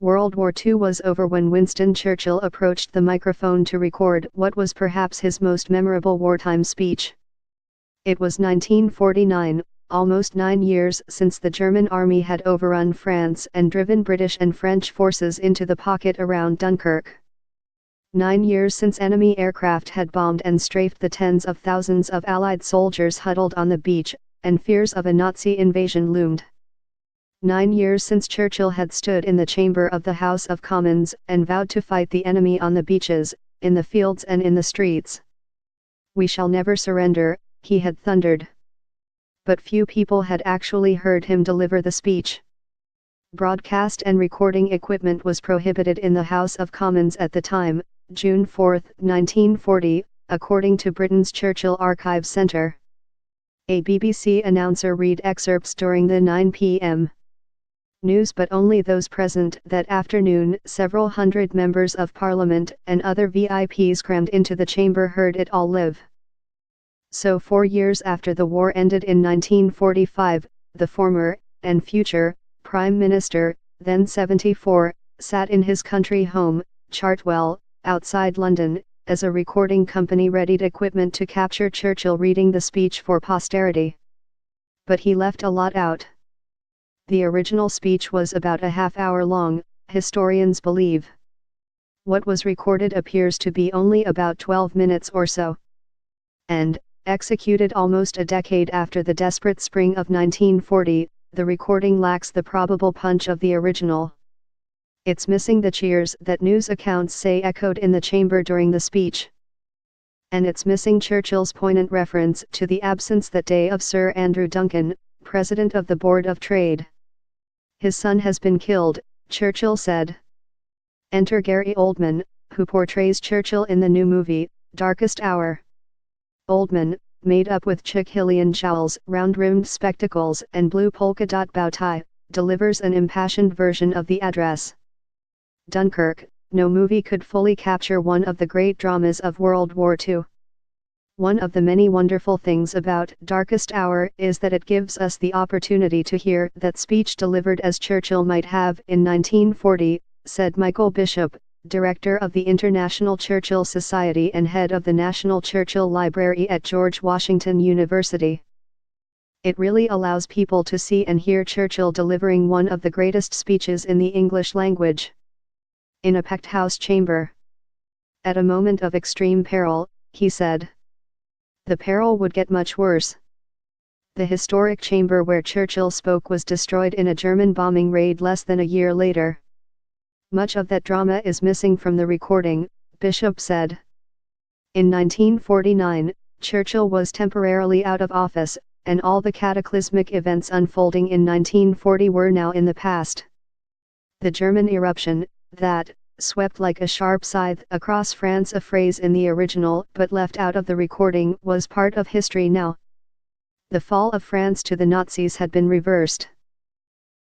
World War II was over when Winston Churchill approached the microphone to record what was perhaps his most memorable wartime speech. It was 1949, almost 9 years since the German army had overrun France and driven British and French forces into the pocket around Dunkirk. 9 years since enemy aircraft had bombed and strafed the tens of thousands of Allied soldiers huddled on the beach, and fears of a Nazi invasion loomed. 9 years since Churchill had stood in the chamber of the House of Commons and vowed to fight the enemy on the beaches, in the fields and in the streets. "We shall never surrender," he had thundered. But few people had actually heard him deliver the speech. Broadcast and recording equipment was prohibited in the House of Commons at the time, June 4, 1940, according to Britain's Churchill Archives Centre. A BBC announcer read excerpts during the 9 p.m. news, but only those present that afternoon. Several hundred members of Parliament and other VIPs crammed into the chamber heard it all live. So 4 years after the war ended in 1945, the former, and future, Prime Minister, then 74, sat in his country home, Chartwell, outside London, as a recording company readied equipment to capture Churchill reading the speech for posterity. But he left a lot out. The original speech was about a half-hour long, historians believe. What was recorded appears to be only about 12 minutes or so. And, executed almost a decade after the desperate spring of 1940, the recording lacks the probable punch of the original. It's missing the cheers that news accounts say echoed in the chamber during the speech. And it's missing Churchill's poignant reference to the absence that day of Sir Andrew Duncan, President of the Board of Trade. "His son has been killed," Churchill said. Enter Gary Oldman, who portrays Churchill in the new movie, Darkest Hour. Oldman, made up with Churchillian jowls, round-rimmed spectacles and blue polka-dot bow tie, delivers an impassioned version of the address. Dunkirk, no movie could fully capture one of the great dramas of World War II. One of the many wonderful things about Darkest Hour is that it gives us the opportunity to hear that speech delivered as Churchill might have in 1940, said Michael Bishop, director of the International Churchill Society and head of the National Churchill Library at George Washington University. It really allows people to see and hear Churchill delivering one of the greatest speeches in the English language. In a packed House chamber. At a moment of extreme peril, he said. The peril would get much worse. The historic chamber where Churchill spoke was destroyed in a German bombing raid less than a year later. Much of that drama is missing from the recording, Bishop said. In 1949, Churchill was temporarily out of office, and all the cataclysmic events unfolding in 1940 were now in the past. The German eruption, that swept like a sharp scythe across France, a phrase in the original but left out of the recording, was part of history now. The fall of France to the Nazis had been reversed.